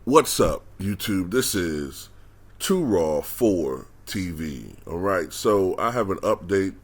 What's up, YouTube? This is Too Raw for TV. All right, so I have an update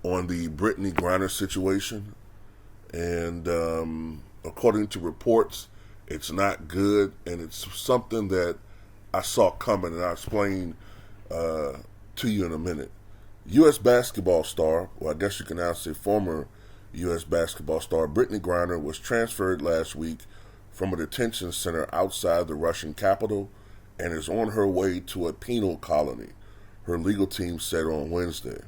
on the Brittney Griner situation, and according to reports, it's not good, and it's something that I saw coming, and I'll explain to you in a minute. U.S. basketball star, well, I guess you can now say former U.S. basketball star, Brittney Griner was transferred last week from a detention center outside the Russian capital and is on her way to a penal colony, her legal team said on Wednesday.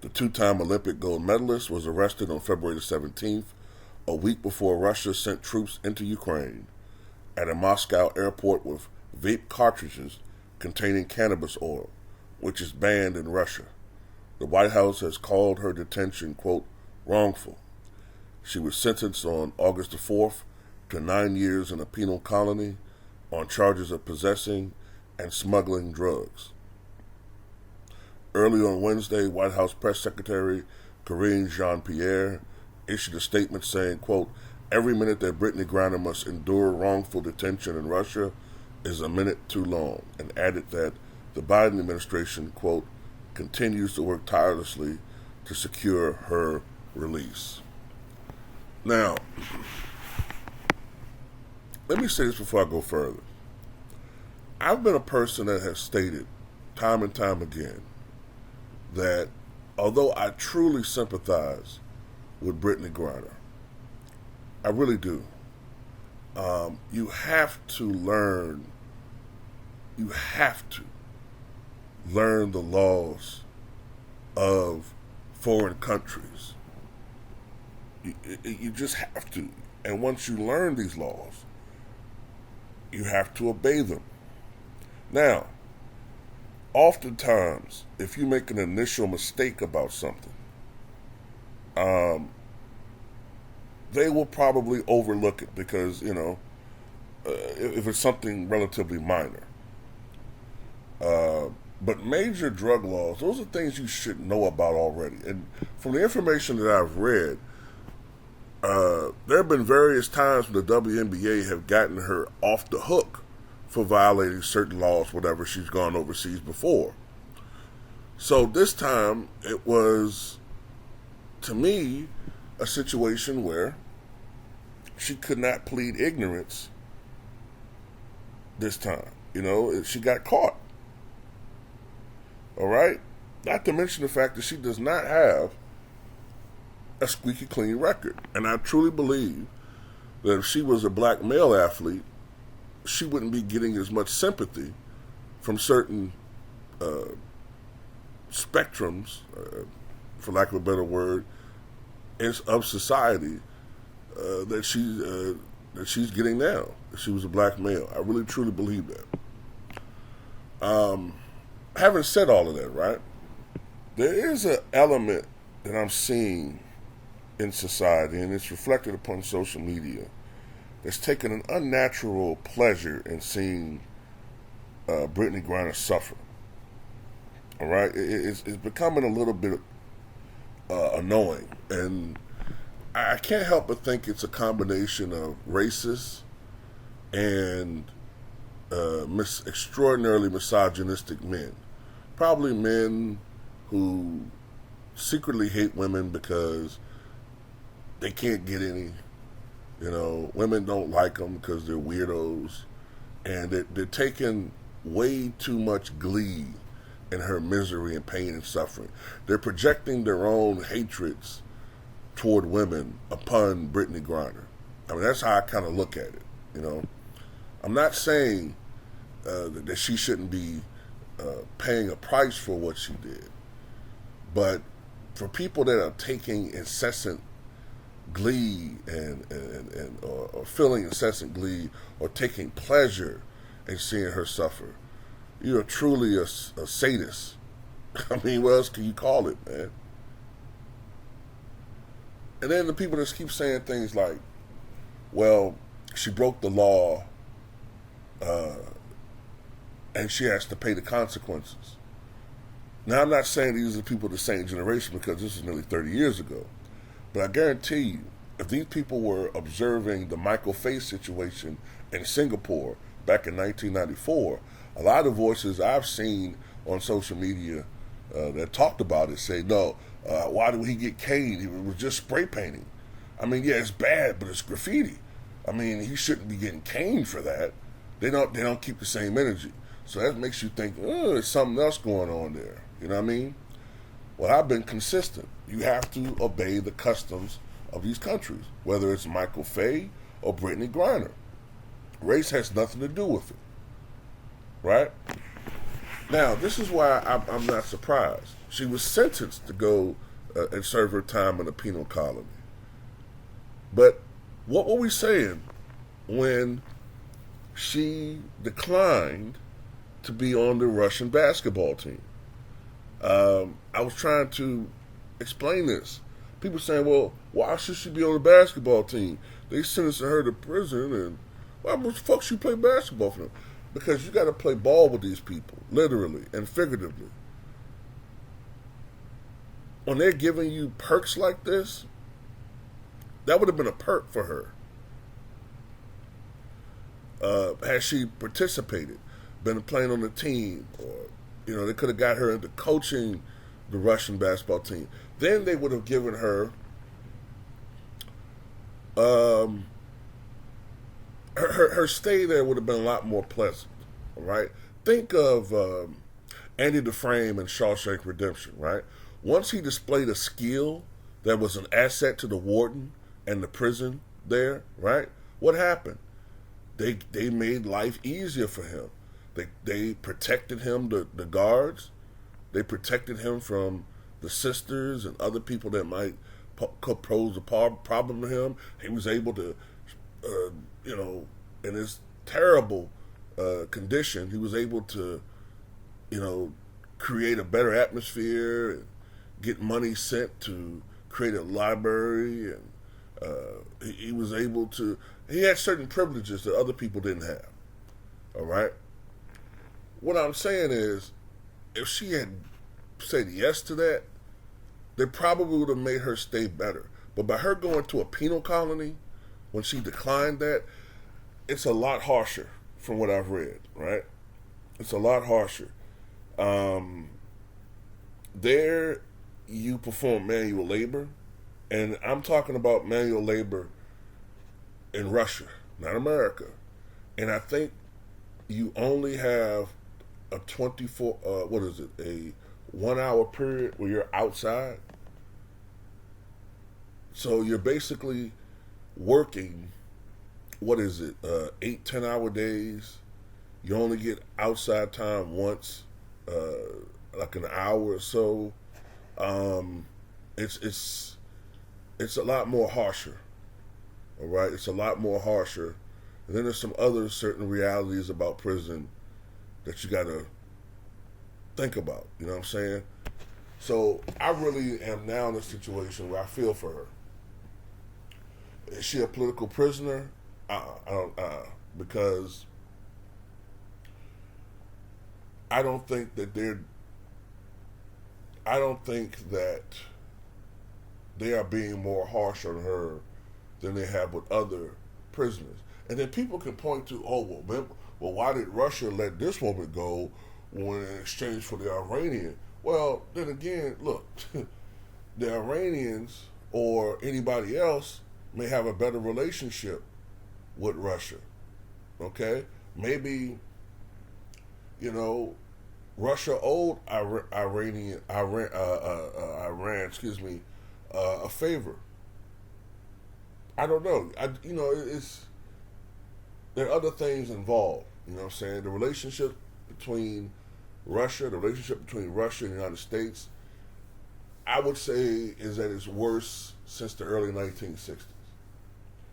The two-time Olympic gold medalist was arrested on February the 17th, a week before Russia sent troops into Ukraine, at a Moscow airport with vape cartridges containing cannabis oil, which is banned in Russia. The White House has called her detention, quote, wrongful. She was sentenced on August the 4th to 9 years in a penal colony on charges of possessing and smuggling drugs. Early on Wednesday, White House Press Secretary Karine Jean-Pierre issued a statement saying, quote, every minute that Brittney Griner must endure wrongful detention in Russia is a minute too long, and added that the Biden administration, quote, continues to work tirelessly to secure her release. Now, let me say this before I go further. I've been a person that has stated time and time again that although I truly sympathize with Brittney Griner, I really do. You have to learn the laws of foreign countries. You just have to. And once you learn these laws, you have to obey them. Now, oftentimes, if you make an initial mistake about something, they will probably overlook it because, if it's something relatively minor. But major drug laws, those are things you should know about already. And from the information that I've read, there have been various times when the WNBA have gotten her off the hook for violating certain laws, whatever she's gone overseas before. So this time, it was, to me, a situation where she could not plead ignorance this time. She got caught. All right? Not to mention the fact that she does not have a squeaky clean record. And I truly believe that if she was a black male athlete, she wouldn't be getting as much sympathy from certain spectrums, for lack of a better word, of society that she's getting now. If she was a black male, I really truly believe that. Having said all of that, right, there is an element that I'm seeing in society, and it's reflected upon social media, that's taken an unnatural pleasure in seeing Brittney Griner suffer. All right, it's becoming a little bit annoying, and I can't help but think it's a combination of racist and extraordinarily misogynistic men. Probably men who secretly hate women because they can't get any. Women don't like them because they're weirdos. And they're taking way too much glee in her misery and pain and suffering. They're projecting their own hatreds toward women upon Brittney Griner. I mean, that's how I kind of look at it, I'm not saying that she shouldn't be paying a price for what she did. But for people that are taking incessant glee or feeling incessant glee or taking pleasure in seeing her suffer, you are truly a sadist. I mean, what else can you call it, man? And then the people that keep saying things like, well, she broke the law and she has to pay the consequences. Now, I'm not saying these are people of the same generation because this was nearly 30 years ago. But I guarantee you if these people were observing the Michael Fay situation in Singapore back in 1994, a lot of voices I've seen on social media that talked about it say, no, why did he get caned? He was just spray painting. I mean, yeah, it's bad, but it's graffiti. I mean, he shouldn't be getting caned for that. They don't keep the same energy. So that makes you think, oh, there's something else going on there. You know what I mean? Well, I've been consistent. You have to obey the customs of these countries, whether it's Michael Fay or Brittney Griner. Race has nothing to do with it, right? Now, this is why I'm not surprised. She was sentenced to go and serve her time in a penal colony. But what were we saying when she declined to be on the Russian basketball team? I was trying to explain this. People saying, well, why should she be on the basketball team? They sentenced her to prison, and why the fuck she play basketball for them? Because you got to play ball with these people, literally and figuratively. When they're giving you perks like this, that would have been a perk for her. Had she participated, been playing on the team, or they could have got her into coaching the Russian basketball team. Then they would have given her her stay there would have been a lot more pleasant. All right, think of Andy Dufresne in Shawshank Redemption. Right, once he displayed a skill that was an asset to the warden and the prison there. Right, what happened? They made life easier for him. They protected him, the guards. They protected him from the sisters and other people that might pose a problem to him. He was able to, in his terrible condition, he was able to, create a better atmosphere and get money sent to create a library. And he was able to, he had certain privileges that other people didn't have. All right? What I'm saying is, if she had said yes to that, they probably would have made her stay better. But by her going to a penal colony, when she declined that, it's a lot harsher from what I've read, right? It's a lot harsher. There, you perform manual labor, and I'm talking about manual labor in Russia, not America. And I think you only have a 1 hour period where you're outside. So you're basically working, 8-10 hour days. You only get outside time once, like an hour or so. It's a lot more harsher. All right, it's a lot more harsher. And then there's some other certain realities about prison that you got to think about. You know what I'm saying? So I really am now in a situation where I feel for her. Is she a political prisoner? Because I don't think that they are being more harsh on her than they have with other prisoners. And then people can point to, well, why did Russia let this woman go when in exchange for the Iranian? Well, then again, look, the Iranians or anybody else may have a better relationship with Russia. Okay? Maybe, Russia owed Iran, a favor. I don't know. There are other things involved. You know what I'm saying? The relationship between Russia and the United States, I would say, is at its worst since the early 1960s.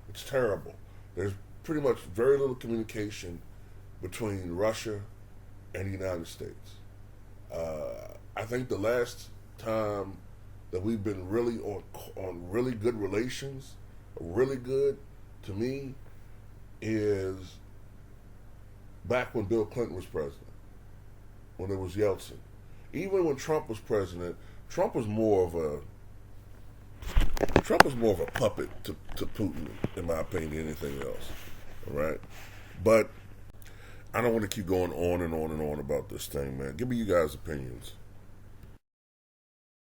It's terrible. There's pretty much very little communication between Russia and the United States. I think the last time that we've been really on really good relations, really good to me, is back when Bill Clinton was president, when it was Yeltsin. Even when Trump was president, Trump was more of a Trump was more of a puppet to Putin, in my opinion, than anything else. All right? But I don't want to keep going on and on and on about this thing, man. Give me you guys' opinions.